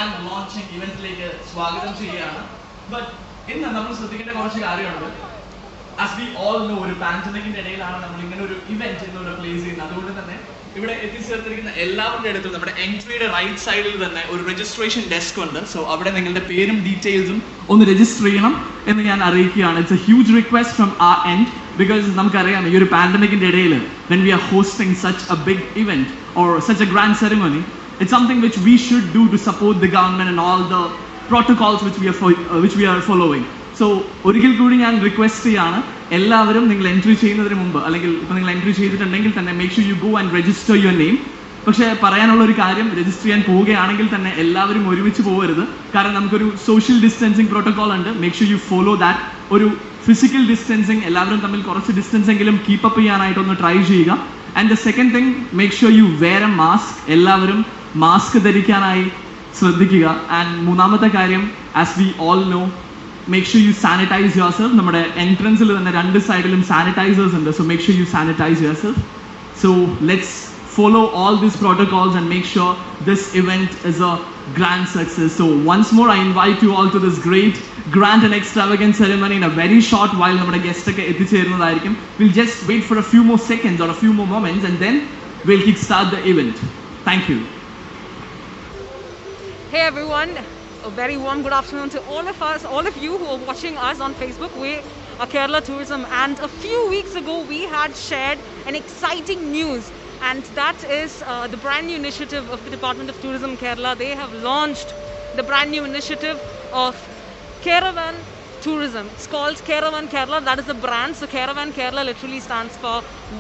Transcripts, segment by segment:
Caravan launching event-ലേക്ക് സ്വാഗതം ചെയ്യുകയാണ്. But ഇന്ന് നമ്മൾ ശ്രദ്ധിക്കേണ്ട കുറച്ച് കാര്യമുണ്ട്. As we all know, ഒരു പാൻഡമിക്കിന്റെ ഇടയിലാണ് നമ്മൾ ഇങ്ങനെ ഒരു ഇവന്റ് ഇന്നിവിടെ പ്ലേസ് ചെയ്യുന്നത്. അതുകൊണ്ട് തന്നെ ഇവിടെ എത്തിച്ചേർത്തിരിക്കുന്ന എല്ലാവരുടെ അടുത്തും നമ്മുടെ എൻട്രിയുടെ റൈറ്റ് സൈഡിൽ തന്നെ ഒരു രജിസ്ട്രേഷൻ ഡെസ്ക് ഉണ്ട്. സോ അവിടെ നിങ്ങളുടെ പേരും ഡീറ്റെയിൽസും ഒന്ന് രജിസ്റ്റർ ചെയ്യണം എന്ന് ഞാൻ അറിയിക്കുകയാണ്. It's A huge request from our end because നമുക്കറിയാം ഈ ഒരു പാൻഡമിക്കിന്റെ ഇടയിൽ when we are hosting such a big event or such a grand ceremony, it's something which we should do to support the government and all the protocols which we are following. So ഒരിക്കൽ കൂടി ഞാൻ request ചെയ്യാണ്, എല്ലാവരും നിങ്ങൾ entry ചെയ്യുന്നതിന് മുമ്പ്, അല്ലെങ്കിൽ ഇപ്പം നിങ്ങൾ എൻട്രി ചെയ്തിട്ടുണ്ടെങ്കിൽ തന്നെ make sure you go and register your name. പക്ഷേ പറയാനുള്ള ഒരു കാര്യം, രജിസ്റ്റർ ചെയ്യാൻ പോവുകയാണെങ്കിൽ തന്നെ എല്ലാവരും ഒരുമിച്ച് പോകരുത്. കാരണം നമുക്കൊരു സോഷ്യൽ ഡിസ്റ്റൻസിങ് പ്രോട്ടോകോൾ ഉണ്ട്. Make sure you follow that. ഒരു ഫിസിക്കൽ ഡിസ്റ്റൻസിങ്, എല്ലാവരും തമ്മിൽ കുറച്ച് ഡിസ്റ്റൻസ് എങ്കിലും കീപ്പപ്പ് ചെയ്യാനായിട്ടൊന്ന് ട്രൈ ചെയ്യുക. And the second thing, make sure you wear a mask. എല്ലാവരും മാസ്ക് ധരിക്കാനായി ശ്രദ്ധിക്കുക. ആൻഡ് മൂന്നാമത്തെ കാര്യം, as we all know, make sure you sanitize yourself. നമ്മുടെ എൻട്രൻസിൽ തന്നെ രണ്ട് സൈഡിലും സാനിറ്റൈസേഴ്സ് ഉണ്ട്. So make sure you sanitize yourself. So let's follow all these protocols and make sure this event is a grand success. So once more I invite you all to this great, grand and extravagant ceremony in a very short while. നമ്മുടെ guest ഒക്കെ എത്തിച്ചേരുന്നതായിരിക്കും. We'll just wait for a few more seconds or a few more moments and then we'll kickstart the event. Thank you. Hey everyone. A very warm good afternoon to all of us, all of you who are watching us on Facebook. We are Kerala Tourism, and a few weeks ago we had shared an exciting news, and that is the brand new initiative of the Department of Tourism Kerala. They have launched the brand new initiative of Caravan Tourism. It's called Caravan Kerala. That is the brand. So Caravan Kerala literally stands for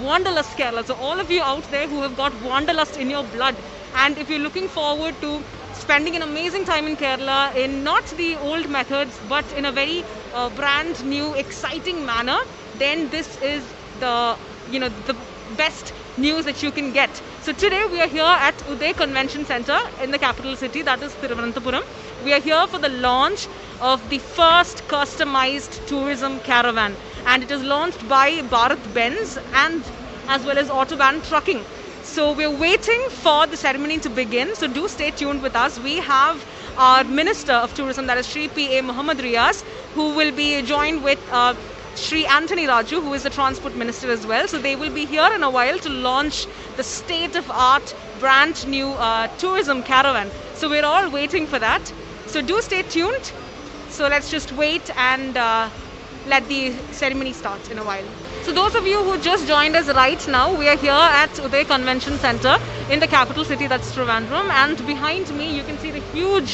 Wanderlust Kerala. So all of you out there who have got Wanderlust in your blood, and if you're looking forward to spending an amazing time in Kerala in not the old methods but in a very brand new exciting manner, then this is the best news that you can get. So today we are here at Uday Convention Center in the capital city, that is Thiruvananthapuram. We are here for the launch of the first customized tourism caravan, and it is launched by Bharat Benz and as well as Autobahn Trucking. So we're waiting for the ceremony to begin. So do stay tuned with us. We have our Minister of Tourism, that is Shri P.A. Muhammad Riaz, who will be joined with Shri Anthony Raju, who is the Transport Minister as well. So they will be here in a while to launch the state-of-art brand new tourism caravan. So we're all waiting for that. So do stay tuned. So let's just wait and let the ceremony start in a while. So those of you who just joined us right now, we are here at Uday Convention Center in the capital city, that's Trivandrum, and behind me you can see the huge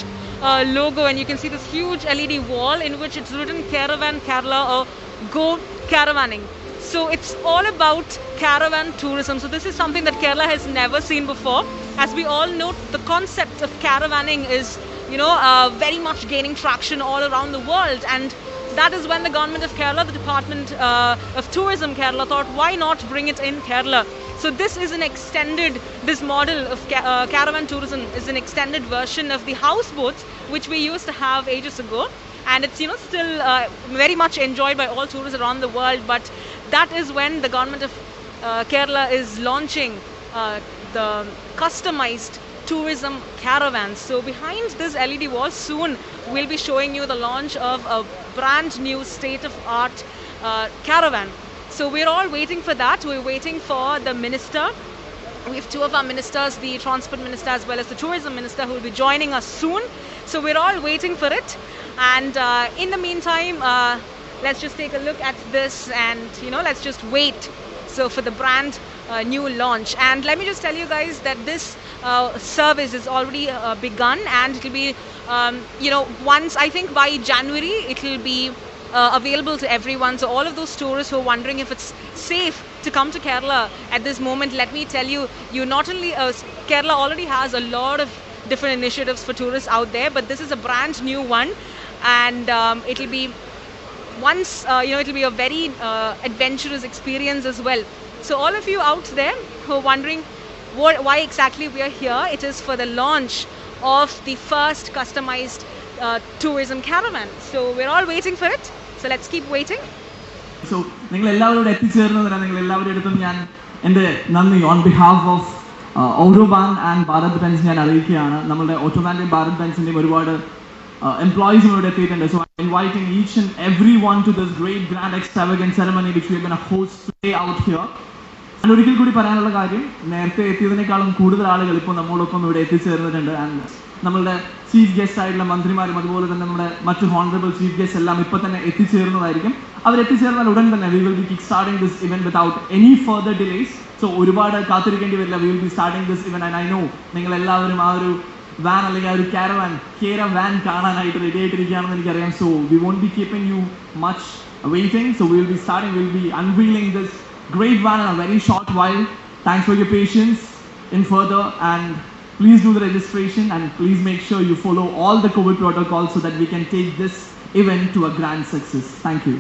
logo, and you can see this huge LED wall in which it's written Caravan Kerala or Go Caravanning. So it's all about caravan tourism. So this is something that Kerala has never seen before. As we all know, the concept of caravanning is very much gaining traction all around the world, and that is when the government of Kerala, the Department of Tourism Kerala, thought, why not bring it in Kerala? So this model of caravan tourism is an extended version of the houseboats which we used to have ages ago, and it's still very much enjoyed by all tourists around the world. But that is when the government of Kerala is launching the customized tourism caravans. So behind this LED wall, soon we'll be showing you the launch of a brand new state-of-art caravan. So we're all waiting for that. We're waiting for the minister. We have two of our ministers, the transport minister as well as the tourism minister, who will be joining us soon. So we're all waiting for it. And in the meantime, let's just take a look at this, and let's just wait for the brand new launch. And let me just tell you guys that this service is already begun, and it will be once, I think by January, it will be available to everyone. So all of those tourists who are wondering if it's safe to come to Kerala at this moment, let me tell you, not only Kerala already has a lot of different initiatives for tourists out there, but this is a brand new one, and it will be it will be a very adventurous experience as well. So all of you out there who are wondering why exactly we are here, it is for the launch of the first customized tourism caravan. So we're all waiting for it. So let's keep waiting. So നിങ്ങൾ എല്ലാവരോടും എത്തിച്ചേർന്നതിനാണ് നിങ്ങൾ എല്ലാവരുടെ അടുത്തും ഞാൻ എൻ്റെ നന്ദി on behalf of autobahn and Bharat Benz ഞാൻ അറിയിക്കുകയാണ്. നമ്മുടെ ഓട്ടോബാൻ്റെയും ഭാരത് ബെൻസിൻ്റെയും ഒരുപാട് employees ഇവിടെ എത്തിയിട്ടുണ്ട്. So I'm inviting each and every one to this great grand extravagant ceremony which we are going to host today out here. And ഒരിക്കൽ കൂടി പറയാനുള്ള കാര്യം, നേരത്തെ എത്തിയതിനേക്കാളും കൂടുതൽ ആളുകൾ ഇപ്പോൾ നമ്മളോടൊപ്പം ഇവിടെ എത്തിച്ചേർന്നിട്ടുണ്ട്. ആൻഡ് നമ്മളുടെ ചീഫ് ഗസ്റ്റ് ആയിട്ടുള്ള മന്ത്രിമാരും അതുപോലെ തന്നെ നമ്മുടെ മറ്റു ഹോണറബിൾ ചീഫ് ഗസ്റ്റ് എല്ലാം ഇപ്പോൾ തന്നെ എത്തിച്ചേർന്നതായിരിക്കും. അവരെത്തിച്ചേർന്നാൽ ഉടൻ തന്നെ we will be kick starting this event without any further delays. So ഒരുപാട് കാത്തിരിക്കേണ്ടി വരില്ല. We will be starting this event and I know നിങ്ങൾ എല്ലാവരും ആ ഒരു വാൻ അല്ലെങ്കിൽ ആ ഒരു കാരവാൻ കാണാനായിട്ട് റെഡി ആയിട്ടിരിക്കുകയാണെന്ന് എനിക്കറിയാം. So we won't be keeping you much waiting. So will be starting, will be unveiling this great van in a very short while. Thanks for your patience in further, and please do the registration and please make sure you follow all the COVID protocols so that we can take this event to a grand success. Thank you.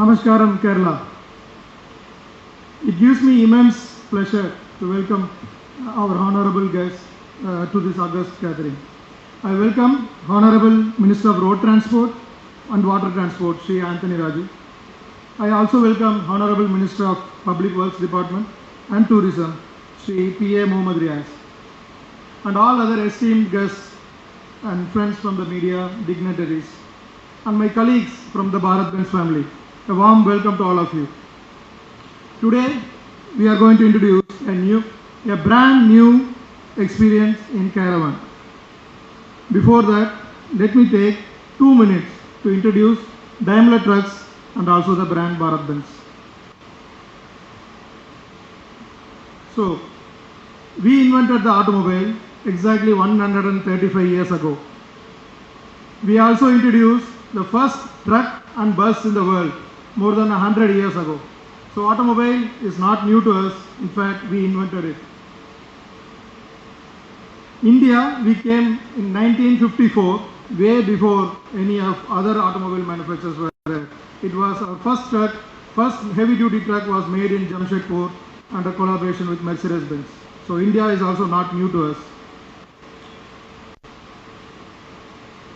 Namaskaram, Kerala. It gives me immense pleasure to welcome our honorable guests to this august gathering. I welcome Honorable Minister of Road Transport and Water Transport, Sri Anthony Raju. I also welcome Honorable Minister of Public Works Department and Tourism, Sri P.A. Mohammad Riaz, and all other esteemed guests and friends from the media, dignitaries, and my colleagues from the Bharat Benz family. A warm welcome to all of you. Today, we are going to introduce a brand new experience in Caravan. Before that, let me take 2 minutes to introduce Daimler Trucks and also the brand Bharat Benz. So, we invented the automobile exactly 135 years ago. We also introduced the first truck and bus in the world more than 100 years ago. So automobile is not new to us. In fact, we invented it. India, we came in 1954, way before any of other automobile manufacturers were there. It was our first heavy duty truck was made in Jamshedpur under collaboration with Mercedes-Benz. So India is also not new to us.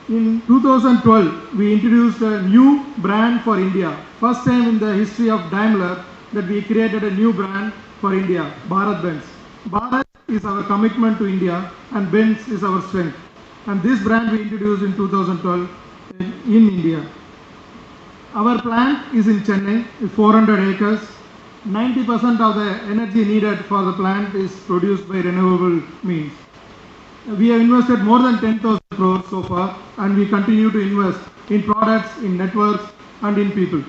In 2012, we introduced a new brand for India. First time in the history of Daimler that we created a new brand for India, Bharat Benz. Bharat is our commitment to India and Benz is our strength. And this brand we introduced in 2012 in India. Our plant is in Chennai, with 400 acres. 90% of the energy needed for the plant is produced by renewable means. We have invested more than 10,000 crores so far, and we continue to invest in products, in networks, and in people.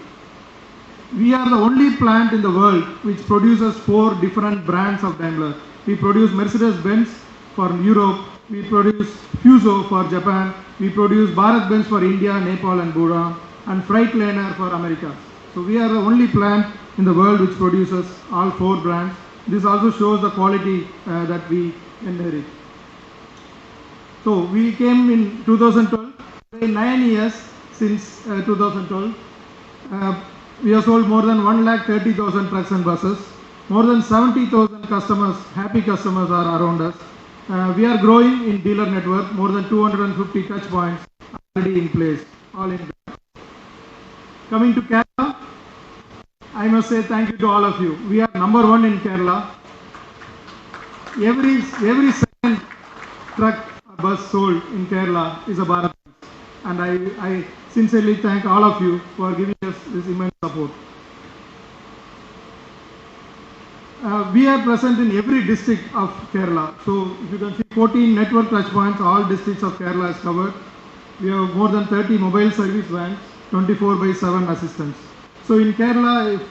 We are the only plant in the world which produces 4 different brands of Daimler. We produce Mercedes-Benz for Europe, we produce Fuso for Japan, we produce Bharat Benz for India, Nepal, and Bhutan, and Freightliner for America. So we are the only plant in the world which produces all 4 brands. This also shows the quality that we inherit. So we came in 2012, 9 years since 2012. We have sold more than 130,000 trucks and buses. More than 70,000 customers, happy customers are around us. We are growing in dealer network, more than 250 touch points already in place, all in. Coming to Kerala, I must say thank you to all of you. We are number 1 in Kerala. Every second truck bus sold in Kerala is a Bharat Benz. and I sincerely thank all of you for giving us this immense support. We are present in every district of Kerala. So if you can see 14 network touchpoints, all districts of Kerala is covered. We have more than 30 mobile service vans, 24/7 assistants. So in Kerala, if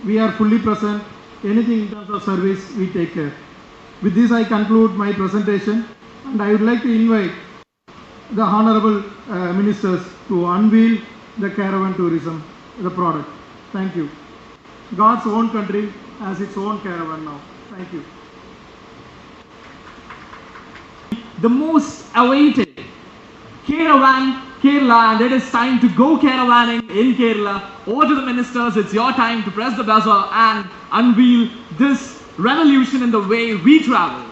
we are fully present, anything in terms of service, we take care. With this, I conclude my presentation, and I would like to invite the honorable ministers to unveil the caravan tourism, the product. Thank you. God's own country has its own caravan now. Thank you. The most awaited Caravan Kerala, and it is time to go caravanning in Kerala. Over to the ministers, it's your time to press the buzzer and unveil this revolution in the way we travel.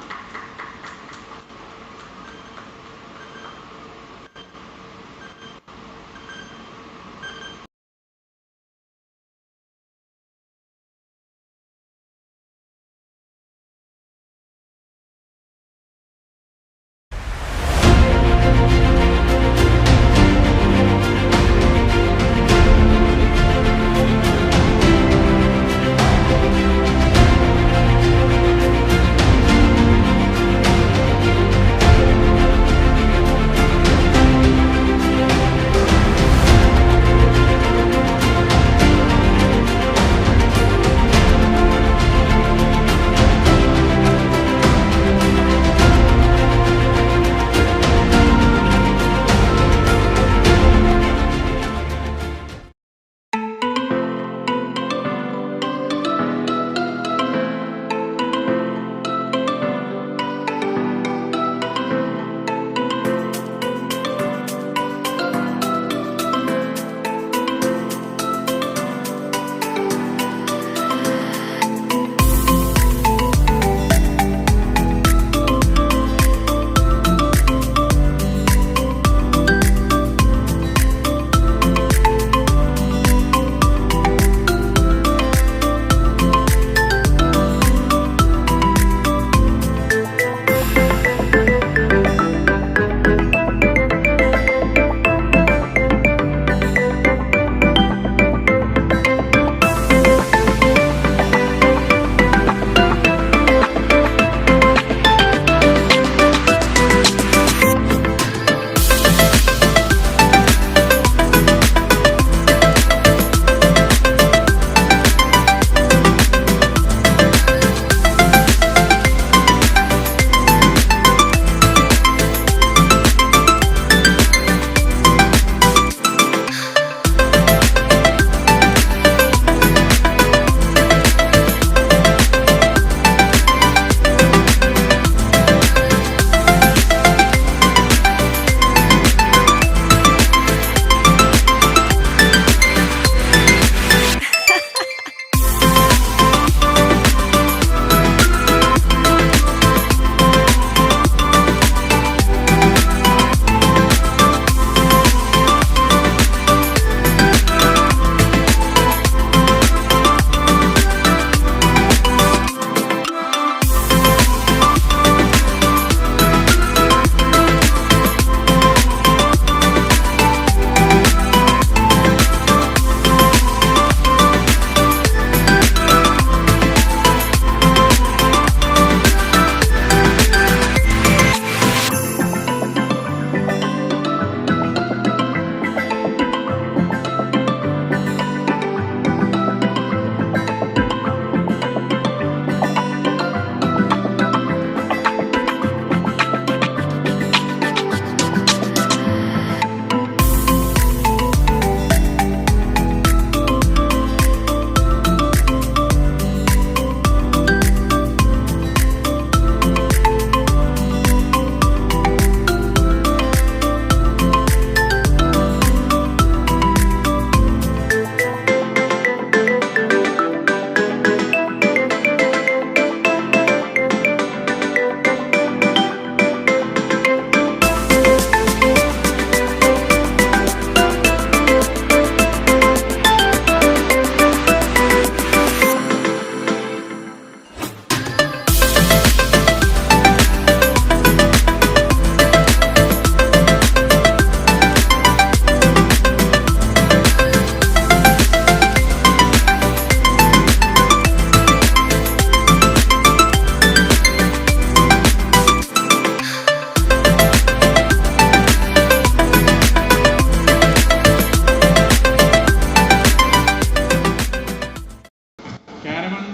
Caravan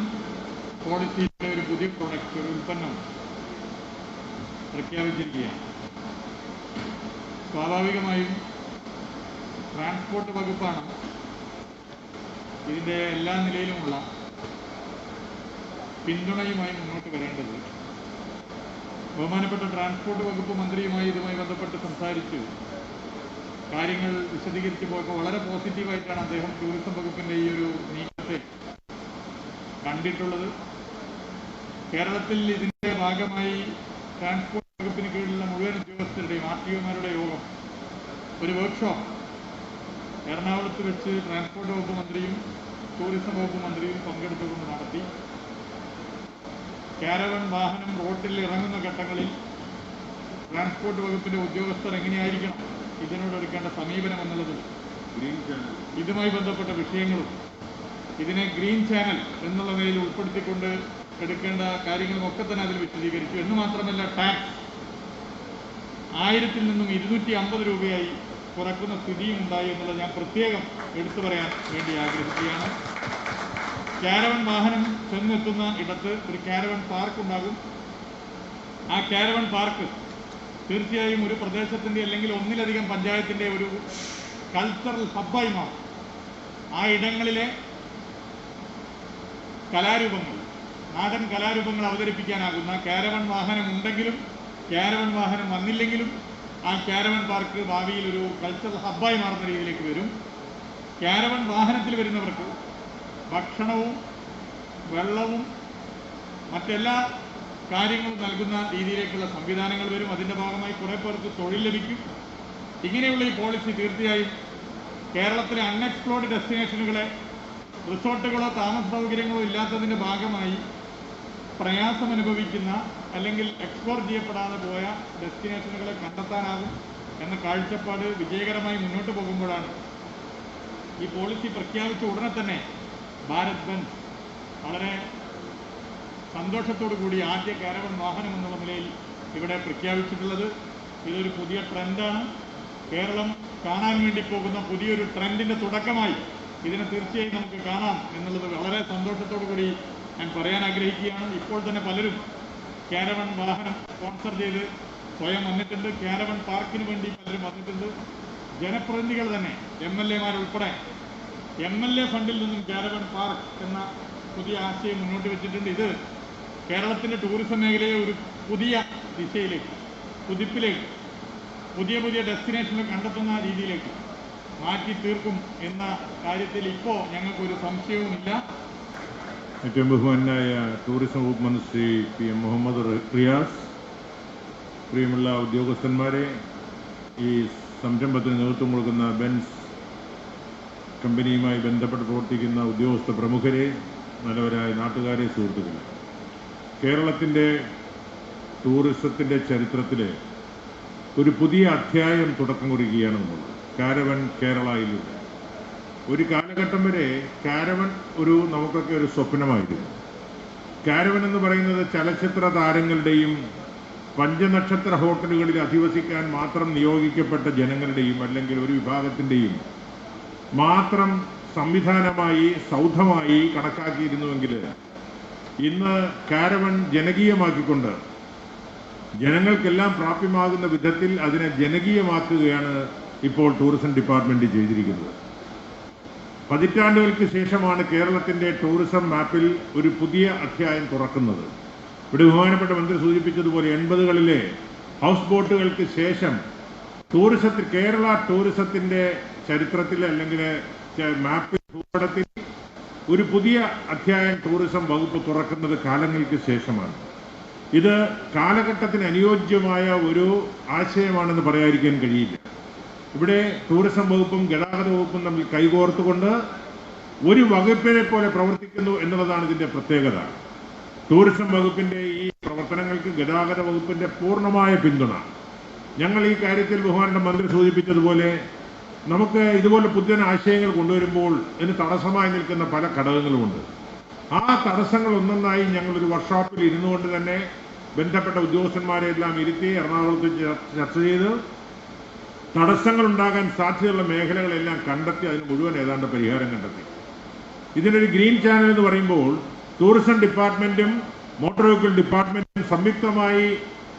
പോളിസിയുടെ ഒരു പുതിയ product, ഒരു ഉൽപ്പന്നം പ്രഖ്യാപിച്ചിരിക്കുകയാണ്. സ്വാഭാവികമായും transport വകുപ്പാണ് ഇതിൻ്റെ എല്ലാ നിലയിലുമുള്ള പിന്തുണയുമായി മുന്നോട്ട് വരേണ്ടത്. ബഹുമാനപ്പെട്ട ട്രാൻസ്പോർട്ട് വകുപ്പ് മന്ത്രിയുമായി ഇതുമായി ബന്ധപ്പെട്ട് സംസാരിച്ച് കാര്യങ്ങൾ വിശദീകരിച്ച് പോയപ്പോൾ വളരെ പോസിറ്റീവായിട്ടാണ് അദ്ദേഹം ടൂറിസം വകുപ്പിൻ്റെ ഈ ഒരു നീക്കത്തെ കണ്ടിട്ടുള്ളത്. കേരളത്തിൽ ഇതിൻ്റെ ഭാഗമായി ട്രാൻസ്പോർട്ട് വകുപ്പിന് കീഴിലുള്ള മുഴുവൻ ഉദ്യോഗസ്ഥരുടെയും RTOമാരുടെ യോഗം, ഒരു വർക്ക്ഷോപ്പ് എറണാകുളത്ത് വെച്ച് ട്രാൻസ്പോർട്ട് വകുപ്പ് മന്ത്രിയും ടൂറിസം വകുപ്പ് മന്ത്രിയും പങ്കെടുത്തുകൊണ്ട് നടത്തി. കാരവൺ വാഹനം റോഡിൽ ഇറങ്ങുന്ന ഘട്ടങ്ങളിൽ ട്രാൻസ്പോർട്ട് വകുപ്പിന്റെ ഉദ്യോഗസ്ഥർ എങ്ങനെയായിരിക്കണം, ഇതിനോടൊരുക്കേണ്ട സമീപനം എന്നുള്ളതും ഇതുമായി ബന്ധപ്പെട്ട വിഷയങ്ങളും ഇതിനെ ഗ്രീൻ ചാനൽ എന്നുള്ള നിലയിൽ ഉൾപ്പെടുത്തിക്കൊണ്ട് എടുക്കേണ്ട കാര്യങ്ങളും ഒക്കെ തന്നെ അതിൽ വിശദീകരിച്ചു. എന്ന് മാത്രമല്ല, ടാക്സ് 1000 നിന്നും 250 രൂപയായി കുറക്കുന്ന സ്ഥിതിയും ഉണ്ടായി എന്നുള്ളത് ഞാൻ പ്രത്യേകം എടുത്തു പറയാൻ വേണ്ടി ആഗ്രഹിക്കുകയാണ്. കാരവൺ വാഹനം ചെന്നെത്തുന്ന ഇടത്ത് ഒരു കാരവൺ പാർക്ക് ഉണ്ടാകും. ആ കാരവൺ പാർക്ക് തീർച്ചയായും ഒരു പ്രദേശത്തിൻ്റെ അല്ലെങ്കിൽ ഒന്നിലധികം പഞ്ചായത്തിൻ്റെ ഒരു കൾച്ചറൽ ഹബ്ബായി മാറും. ആ ഇടങ്ങളിലെ കലാരൂപങ്ങൾ, നാടൻ കലാരൂപങ്ങൾ അവതരിപ്പിക്കാനാകുന്ന കാരവൺ വാഹനം ഉണ്ടെങ്കിലും കാരവൺ വാഹനം വന്നില്ലെങ്കിലും ആ കാരവൺ പാർക്ക് ഭാവിയിൽ ഒരു കൾച്ചറൽ ഹബ്ബായി മാറുന്ന രീതിയിലേക്ക് വരും. കാരവൺ വാഹനത്തിൽ വരുന്നവർക്ക് ഭക്ഷണവും വെള്ളവും മറ്റെല്ലാ കാര്യങ്ങളും നൽകുന്ന രീതിയിലേക്കുള്ള സംവിധാനങ്ങൾ വരും. അതിൻ്റെ ഭാഗമായി കുറേ പേർക്ക് തൊഴിൽ ലഭിക്കും. ഇങ്ങനെയുള്ള ഈ പോളിസി തീർച്ചയായും കേരളത്തിലെ അൺഎക്സ്പ്ലോർഡ് ഡെസ്റ്റിനേഷനുകളെ, റിസോർട്ടുകളോ താമസ സൗകര്യങ്ങളോ ഇല്ലാത്തതിൻ്റെ ഭാഗമായി പ്രയാസമനുഭവിക്കുന്ന അല്ലെങ്കിൽ എക്സ്പ്ലോർ ചെയ്യപ്പെടാതെ പോയ ഡെസ്റ്റിനേഷനുകളെ കണ്ടെത്താനാകും എന്ന കാഴ്ചപ്പാട് വിജയകരമായി മുന്നോട്ട് പോകുമ്പോഴാണ് ഈ പോളിസി പ്രഖ്യാപിച്ച ഉടനെ തന്നെ ഭാരത് ബെൻസ് വളരെ സന്തോഷത്തോടു കൂടി ആദ്യ കാരവൺ വാഹനം എന്നുള്ള നിലയിൽ ഇവിടെ പ്രഖ്യാപിച്ചിട്ടുള്ളത്. ഇതൊരു പുതിയ ട്രെൻഡാണ്. കേരളം കാണാൻ വേണ്ടി പോകുന്ന പുതിയൊരു ട്രെൻഡിൻ്റെ തുടക്കമായി ഇതിനെ തീർച്ചയായും നമുക്ക് കാണാം എന്നുള്ളത് വളരെ സന്തോഷത്തോടു കൂടി ഞാൻ പറയാൻ ആഗ്രഹിക്കുകയാണ്. ഇപ്പോൾ തന്നെ പലരും കാരവൺ വാഹനം സ്പോൺസർ ചെയ്ത് സ്വയം വന്നിട്ടുണ്ട്. കാരവൺ പാർക്കിന് വേണ്ടി പലരും വന്നിട്ടുണ്ട്. ജനപ്രതിനിധികൾ തന്നെ, MLA-മാരുൾപ്പെടെ MLA ഫണ്ടിൽ നിന്നും കാരവൺ പാർക്ക് എന്ന പുതിയ ആശയം മുന്നോട്ട് വെച്ചിട്ടുണ്ട്. ഇത് കേരളത്തിൻ്റെ ടൂറിസം മേഖലയെ ഒരു പുതിയ ദിശയിലേക്ക്, കുതിപ്പിലേക്ക്, പുതിയ പുതിയ ഡെസ്റ്റിനേഷനുകൾ കണ്ടെത്തുന്ന രീതിയിലേക്ക് മാറ്റി തീർക്കും എന്ന കാര്യത്തിൽ ഇപ്പോൾ ഞങ്ങൾക്കൊരു സംശയവുമില്ല. ഏറ്റവും ബഹുമാനായ ടൂറിസം വകുപ്പ് മന്ത്രി PM മുഹമ്മദ് റിയാസ്, പ്രിയമുള്ള ഉദ്യോഗസ്ഥന്മാരെ, ഈ സംരംഭത്തിന് നേതൃത്വം കൊടുക്കുന്ന ബെൻസ് കമ്പനിയുമായി ബന്ധപ്പെട്ട് പ്രവർത്തിക്കുന്ന ഉദ്യോഗസ്ഥ പ്രമുഖരെ, നല്ലവരായ നാട്ടുകാരെ, സുഹൃത്തുക്കളെ, കേരളത്തിൻ്റെ ടൂറിസത്തിൻ്റെ ചരിത്രത്തിൽ ഒരു പുതിയ അധ്യായം തുടക്കം കുറിക്കുകയാണ് നമ്മൾ കാരവൺ കേരളയിലൂടെ. ഒരു കാലഘട്ടം വരെ കാരവൺ നമുക്കൊക്കെ ഒരു സ്വപ്നമായിരുന്നു. കാരവൺ എന്ന് പറയുന്നത് ചലച്ചിത്ര താരങ്ങളുടെയും പഞ്ചനക്ഷത്ര ഹോട്ടലുകളിൽ അധിവസിക്കാൻ മാത്രം നിയോഗിക്കപ്പെട്ട ജനങ്ങളുടെയും അല്ലെങ്കിൽ ഒരു വിഭാഗത്തിൻ്റെയും മാത്രം സംവിധാനമായി, സൗധമായി കണക്കാക്കിയിരുന്നുവെങ്കിൽ ഇന്ന് കാരവൺ ജനകീയമാക്കിക്കൊണ്ട് ജനങ്ങൾക്കെല്ലാം പ്രാപ്യമാകുന്ന വിധത്തിൽ അതിനെ ജനകീയമാക്കുകയാണ് ഇപ്പോൾ ടൂറിസം ഡിപ്പാർട്ട്മെന്റ് ചെയ്തിരിക്കുന്നത്. പതിറ്റാണ്ടുകൾക്ക് ശേഷമാണ് കേരളത്തിൻ്റെ ടൂറിസം മാപ്പിൽ ഒരു പുതിയ അധ്യായം തുറക്കുന്നത്. ഇവിടെ ബഹുമാനപ്പെട്ട മന്ത്രി സൂചിപ്പിച്ചതുപോലെ 80കളിലെ ഹൗസ് ബോട്ടുകൾക്ക് ശേഷം കേരള ടൂറിസത്തിൻ്റെ ചരിത്രത്തിൽ അല്ലെങ്കിൽ മാപ്പിൽ ഭൂപടത്തിൽ ഒരു പുതിയ അധ്യായം ടൂറിസം വകുപ്പ് തുറക്കുന്നത് കാലങ്ങൾക്ക് ശേഷമാണ്. ഇത് കാലഘട്ടത്തിന് അനുയോജ്യമായ ഒരു ആശയമാണെന്ന് പറയാതിരിക്കാൻ കഴിയില്ല. ഇവിടെ ടൂറിസം വകുപ്പും ഗതാഗത വകുപ്പും തമ്മിൽ കൈകോർത്തുകൊണ്ട് ഒരു വകുപ്പിനെ പോലെ പ്രവർത്തിക്കുന്നു എന്നുള്ളതാണ് ഇതിൻ്റെ പ്രത്യേകത. ടൂറിസം വകുപ്പിൻ്റെ ഈ പ്രവർത്തനങ്ങൾക്ക് ഗതാഗത വകുപ്പിൻ്റെ പൂർണ്ണമായ പിന്തുണ. ഞങ്ങൾ ഈ കാര്യത്തിൽ ബഹുമാനപ്പെട്ട മന്ത്രി സൂചിപ്പിച്ചതുപോലെ നമുക്ക് ഇതുപോലെ പുതിയ ആശയങ്ങൾ കൊണ്ടുവരുമ്പോൾ ഇതിന് തടസ്സമായി നിൽക്കുന്ന പല ഘടകങ്ങളുമുണ്ട്. ആ തടസ്സങ്ങൾ ഒന്നൊന്നായി ഞങ്ങളൊരു വർക്ക്ഷോപ്പിൽ ഇരുന്നുകൊണ്ട് തന്നെ ബന്ധപ്പെട്ട ഉദ്യോഗസ്ഥന്മാരെ എല്ലാം ഇരുത്തി എറണാകുളത്ത് ചർച്ച ചെയ്ത് തടസ്സങ്ങൾ ഉണ്ടാകാൻ സാധ്യതയുള്ള മേഖലകളെല്ലാം കണ്ടെത്തി അതിന് മുഴുവൻ ഏതാണ്ട് പരിഹാരം കണ്ടെത്തി. ഇതിനൊരു ഗ്രീൻ ചാനൽ എന്ന് പറയുമ്പോൾ ടൂറിസം ഡിപ്പാർട്ട്മെന്റും മോട്ടോർ വെഹിക്കിൾ ഡിപ്പാർട്ട്മെന്റും സംയുക്തമായി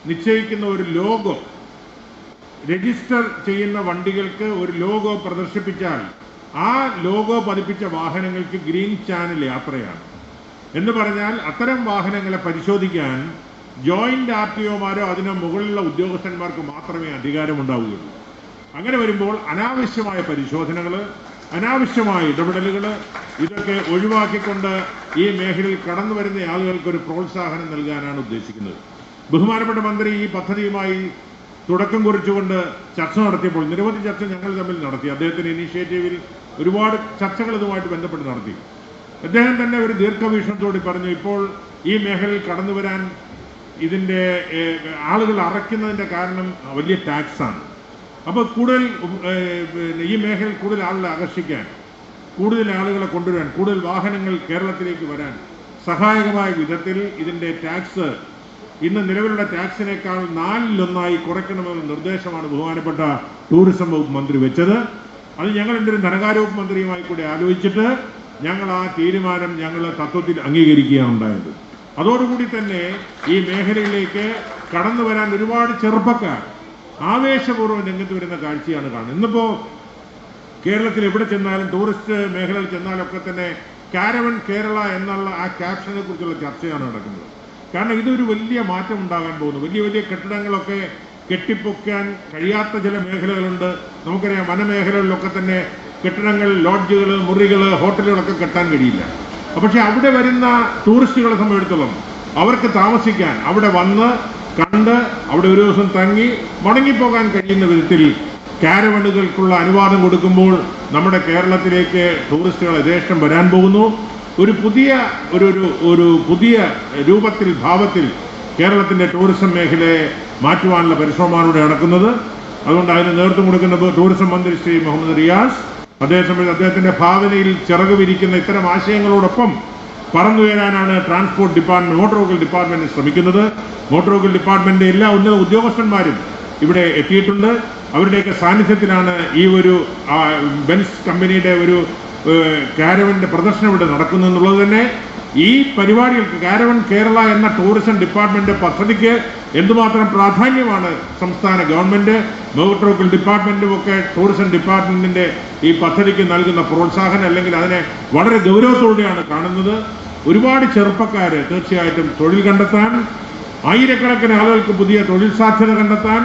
നിശ്ചയിക്കുന്ന ഒരു ലോഗോ, രജിസ്റ്റർ ചെയ്യുന്ന വണ്ടികൾക്ക് ഒരു ലോഗോ പ്രദർശിപ്പിച്ചാൽ ആ ലോഗോ പതിപ്പിച്ച വാഹനങ്ങൾക്ക് ഗ്രീൻ ചാനൽ യാത്രയാണ്. എന്ന് പറഞ്ഞാൽ അത്തരം വാഹനങ്ങളെ പരിശോധിക്കാൻ ജോയിന്റ് RTOമാരോ അതിന് മുകളിലുള്ള ഉദ്യോഗസ്ഥന്മാർക്ക് മാത്രമേ അധികാരമുണ്ടാവുകയുള്ളൂ. അങ്ങനെ വരുമ്പോൾ അനാവശ്യമായ പരിശോധനകൾ, അനാവശ്യമായ ഇടപെടലുകൾ ഇതൊക്കെ ഒഴിവാക്കിക്കൊണ്ട് ഈ മേഖലയിൽ കടന്നു വരുന്ന ആളുകൾക്ക് ഒരു പ്രോത്സാഹനം നൽകാനാണ് ഉദ്ദേശിക്കുന്നത്. ബഹുമാനപ്പെട്ട മന്ത്രി ഈ പദ്ധതിയുമായി തുടക്കം കുറിച്ചുകൊണ്ട് ചർച്ച നടത്തിയപ്പോൾ നിരവധി ചർച്ച ഞങ്ങൾ തമ്മിൽ നടത്തി. അദ്ദേഹത്തിന്റെ ഇനീഷ്യേറ്റീവിൽ ഒരുപാട് ചർച്ചകൾ ഇതുമായിട്ട് ബന്ധപ്പെട്ട് നടത്തി. അദ്ദേഹം തന്നെ ഒരു ദീർഘവീക്ഷണത്തോടെ പറഞ്ഞു, ഇപ്പോൾ ഈ മേഖലയിൽ കടന്നു വരാൻ ഇതിൻ്റെ ആളുകൾ അറയ്ക്കുന്നതിൻ്റെ കാരണം വലിയ ടാക്സാണ്. അപ്പോൾ കൂടുതൽ ഈ മേഖലയിൽ കൂടുതൽ ആളുകളെ ആകർഷിക്കാൻ, കൂടുതൽ ആളുകളെ കൊണ്ടുവരാൻ, കൂടുതൽ വാഹനങ്ങൾ കേരളത്തിലേക്ക് വരാൻ സഹായകമായ വിധത്തിൽ ഇതിൻ്റെ ടാക്സ് ഇന്ന് നിലവിലുള്ള ടാക്സിനേക്കാൾ 4-1 കുറയ്ക്കണമെന്ന നിർദ്ദേശമാണ് ബഹുമാനപ്പെട്ട ടൂറിസം വകുപ്പ് മന്ത്രി വെച്ചത്. അത് ഞങ്ങൾ എൻ്റെ ഒരു ധനകാര്യ വകുപ്പ് മന്ത്രിയുമായി കൂടി ആലോചിച്ചിട്ട് ഞങ്ങൾ ആ തീരുമാനം ഞങ്ങൾ തത്വത്തിൽ അംഗീകരിക്കുകയാണ് ഉണ്ടായത്. അതോടുകൂടി തന്നെ ഈ മേഖലയിലേക്ക് കടന്നു വരാൻ ഒരുപാട് ചെറുപ്പക്കാർ ആവേശപൂർവ്വം രംഗത്ത് വരുന്ന കാഴ്ചയാണ് കാണുന്നത്. ഇന്നിപ്പോൾ കേരളത്തിൽ എവിടെ ചെന്നാലും, ടൂറിസ്റ്റ് മേഖലയിൽ ചെന്നാലൊക്കെ തന്നെ കാരവൻ കേരള എന്നുള്ള ആ ക്യാപ്ഷനെ കുറിച്ചുള്ള ചർച്ചയാണ് നടക്കുന്നത്. കാരണം ഇതൊരു വലിയ മാറ്റം ഉണ്ടാകാൻ പോകുന്നു. വലിയ വലിയ കെട്ടിടങ്ങളൊക്കെ കെട്ടിപ്പൊക്കാൻ കഴിയാത്ത ചില മേഖലകളുണ്ട്. നമുക്കറിയാം, വനമേഖലകളിലൊക്കെ തന്നെ കെട്ടിടങ്ങൾ, ലോഡ്ജുകൾ, മുറികൾ, ഹോട്ടലുകളൊക്കെ കെട്ടാൻ കഴിയില്ല. പക്ഷെ അവിടെ വരുന്ന ടൂറിസ്റ്റുകളെ സംബന്ധിച്ചിടത്തോളം അവർക്ക് താമസിക്കാൻ, അവിടെ വന്ന് കണ്ട് അവിടെ ഒരു ദിവസം തങ്ങി മടങ്ങിപ്പോകാൻ കഴിയുന്ന വിധത്തിൽ കാരവനുകൾക്കുള്ള അനുവാദം കൊടുക്കുമ്പോൾ നമ്മുടെ കേരളത്തിലേക്ക് ടൂറിസ്റ്റുകൾ യഥേഷ്ടം വരാൻ പോകുന്നു. ഒരു പുതിയ രൂപത്തിൽ, ഭാവത്തിൽ കേരളത്തിൻ്റെ ടൂറിസം മേഖലയെ മാറ്റുവാനുള്ള പരിശ്രമമാണ് ഇവിടെ നടക്കുന്നത്. അതുകൊണ്ട് അതിന് നേതൃത്വം കൊടുക്കുന്ന ടൂറിസം മന്ത്രി ശ്രീ മുഹമ്മദ് റിയാസ്, അദ്ദേഹത്തിന്റെ ഭാവനയിൽ ചിറക് വിരിക്കുന്ന ഇത്തരം ആശയങ്ങളോടൊപ്പം പറന്നുയരാനാണ് transport department, motor vehicle department ശ്രമിക്കുന്നത്. മോട്ടോർ വെഹിക്കിൾ ഡിപ്പാർട്ട്മെന്റിന്റെ എല്ലാ ഉന്നത ഉദ്യോഗസ്ഥന്മാരും ഇവിടെ എത്തിയിട്ടുണ്ട്. അവരുടെയൊക്കെ സാന്നിധ്യത്തിലാണ് ഈ ഒരു ബെൻസ് കമ്പനിയുടെ ഒരു കാരവന്റെ പ്രദർശനം ഇവിടെ നടക്കുന്നു എന്നുള്ളത് തന്നെ ഈ പരിപാടികൾക്ക്, കാരവൻ കേരള എന്ന ടൂറിസം ഡിപ്പാർട്ട്മെന്റ് പദ്ധതിക്ക് എന്തുമാത്രം പ്രാധാന്യമാണ് സംസ്ഥാന ഗവൺമെന്റ്, മോട്ടോർ വെഹിക്കിൾ ഡിപ്പാർട്ട്മെന്റും ഒക്കെ ടൂറിസം ഡിപ്പാർട്ട്മെന്റിന്റെ ഈ പദ്ധതിക്ക് നൽകുന്ന പ്രോത്സാഹനം, അല്ലെങ്കിൽ അതിനെ വളരെ ഗൗരവത്തോടെയാണ് കാണുന്നത്. ഒരുപാട് ചെറുപ്പക്കാര് തീർച്ചയായിട്ടും തൊഴിൽ കണ്ടെത്താൻ, ആയിരക്കണക്കിന് ആളുകൾക്ക് പുതിയ തൊഴിൽ സാധ്യത കണ്ടെത്താൻ,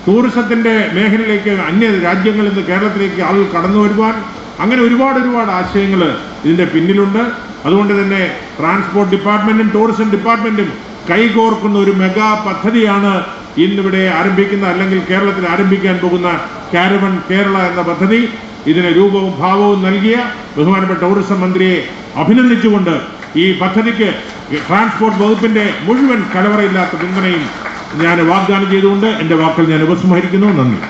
ടൂറിസത്തിന്റെ മേഖലയിലേക്ക് അന്യ രാജ്യങ്ങളിൽ നിന്ന് കേരളത്തിലേക്ക് ആളുകൾ കടന്നു വരുവാൻ, അങ്ങനെ ഒരുപാട് ആശയങ്ങൾ ഇതിന്റെ പിന്നിലുണ്ട്. അതുകൊണ്ട് തന്നെ ട്രാൻസ്പോർട്ട് ഡിപ്പാർട്ട്മെന്റും ടൂറിസം ഡിപ്പാർട്ട്മെന്റും കൈകോർക്കുന്ന ഒരു മെഗാ പദ്ധതിയാണ് ഇന്നിവിടെ ആരംഭിക്കുന്ന, അല്ലെങ്കിൽ കേരളത്തിൽ ആരംഭിക്കാൻ പോകുന്ന കാരവൻ കേരള എന്ന പദ്ധതി. ഇതിന് രൂപവും ഭാവവും നൽകിയ ബഹുമാനപ്പെട്ട ടൂറിസം മന്ത്രിയെ അഭിനന്ദിച്ചുകൊണ്ട് ഈ പദ്ധതിക്ക് ട്രാൻസ്പോർട്ട് വകുപ്പിന്റെ മുഴുവൻ കലവറയില്ലാത്ത പിന്തുണയും ഞാൻ വാഗ്ദാനം ചെയ്തുകൊണ്ട് എൻ്റെ വാക്കുകൾ ഞാൻ ഉപസംഹരിക്കുന്നു. നന്ദി.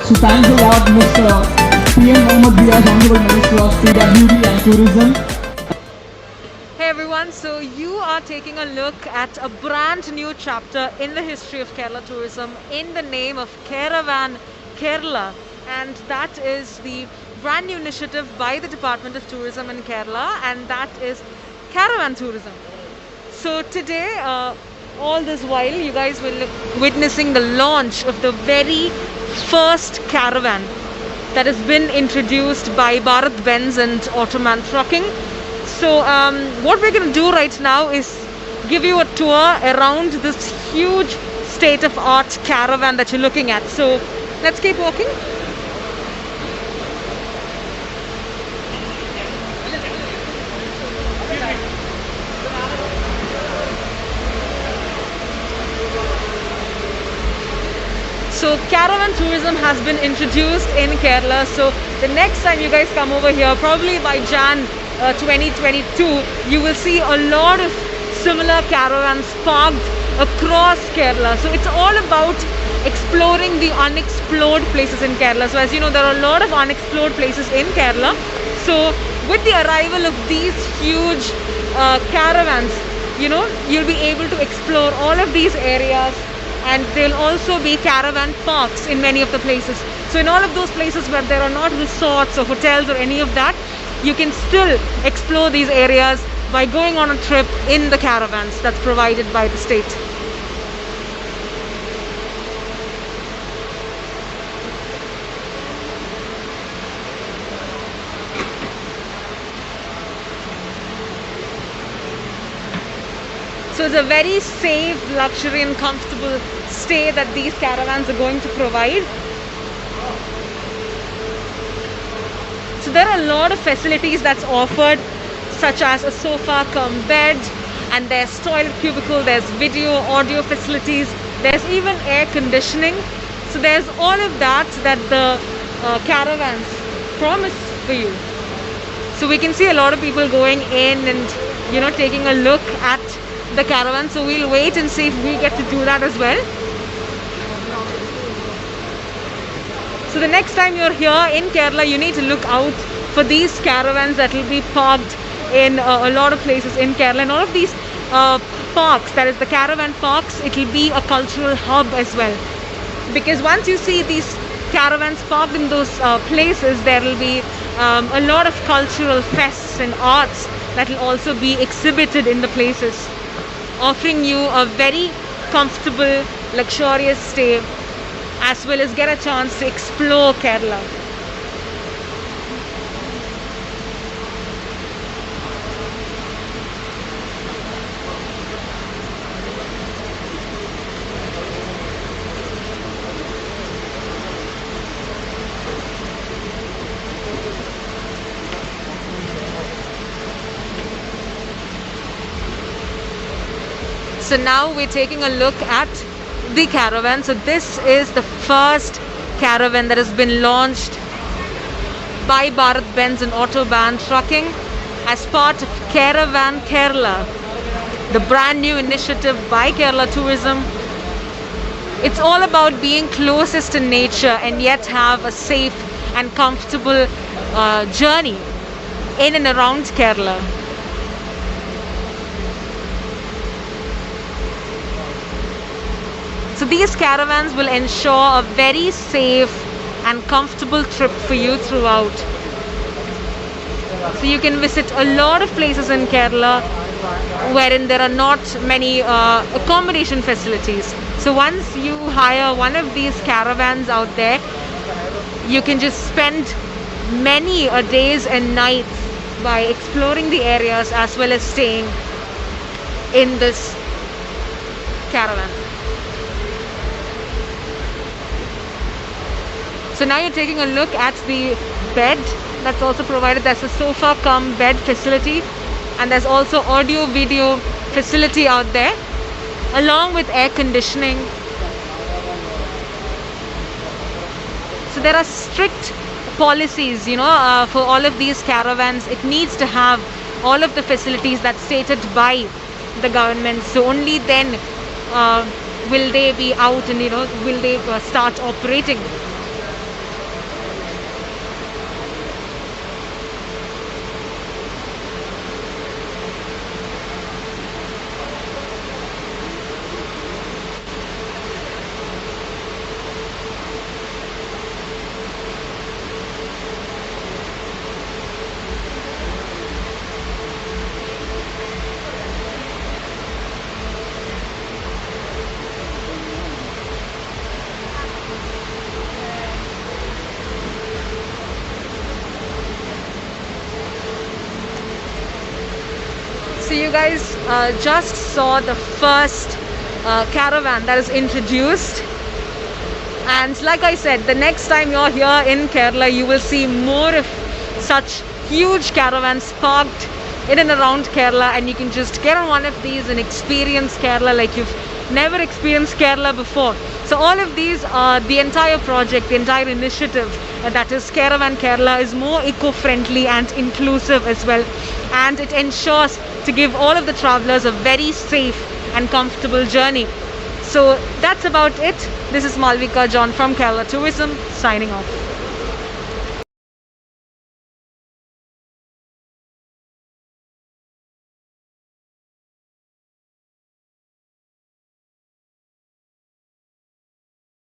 So thanks a lot, Mr. PM Mohammed Riaz, Honorable Minister of PWD and Tourism. Hey everyone, so you are taking a look at a brand new chapter in the history of Kerala tourism in the name of Caravan Kerala, and that is the brand new initiative by the Department of Tourism in Kerala, and that is Caravan Tourism. So today, all this while, you guys will be witnessing the launch of the very first caravan that has been introduced by BharatBenz and Ottoman Trucking. So what we're going to do right now is give you a tour around this huge state-of-art caravan that you're looking at. So let's keep walking. So caravan tourism has been introduced in Kerala. So the next time you guys come over here, probably by Jan 2022, you will see a lot of similar caravans parked across Kerala. So it's all about exploring the unexplored places in Kerala. So as you know, there are a lot of unexplored places in Kerala. So with the arrival of these huge caravans, you know, you'll be able to explore all of these areas. And there will also be caravan parks in many of the places. So in all of those places where there are not resorts or hotels or any of that, you can still explore these areas by going on a trip in the caravans that's provided by the state. So it's a very safe, luxury and comfortable stay that these caravans are going to provide. So there are a lot of facilities that's offered, such as a sofa cum bed, and there's toilet cubicle, there's video, audio facilities, there's even air conditioning. So there's all of that the caravans promise for you. So we can see a lot of people going in and, you know, taking a look at the caravan. So we'll wait and see if we get to do that as well. So the next time you're here in Kerala, you need to look out for these caravans that will be parked in a lot of places in Kerala. And all of these parks, that is the caravan parks, it will be a cultural hub as well. Because once you see these caravans parked in those places, there will be a lot of cultural fests and arts that will also be exhibited in the places, offering you a very comfortable, luxurious stay, as well as get a chance to explore Kerala. So now we're taking a look at the caravan. So this is the first caravan that has been launched by BharatBenz and Autobahn Trucking as part of Caravan Kerala, the brand new initiative by Kerala Tourism. It's all about being closest to nature and yet have a safe and comfortable journey in and around Kerala. So these caravans will ensure a very safe and comfortable trip for you throughout. So you can visit a lot of places in Kerala wherein there are not many accommodation facilities. So once you hire one of these caravans out there, you can just spend many days and nights by exploring the areas as well as staying in this caravan. So now you're taking a look at the bed that's also provided. There's a sofa cum bed facility, and there's also audio video facility out there, along with air conditioning. So there are strict policies, you know, for all of these caravans. It needs to have all of the facilities that's stated by the government. So only then will they be out and, you know, will they start operating. So you guys just saw the first caravan that is introduced. And like I said, the next time you're here in Kerala, you will see more of such huge caravans parked in and around Kerala, and you can just get on one of these and experience Kerala like you've never experienced Kerala before. So all of these, the entire project, the entire initiative, that is Caravan Kerala, is more eco-friendly and inclusive as well, and it ensures to give all of the travelers a very safe and comfortable journey. So that's about it. This is Malvika John from Kerala Tourism, signing off.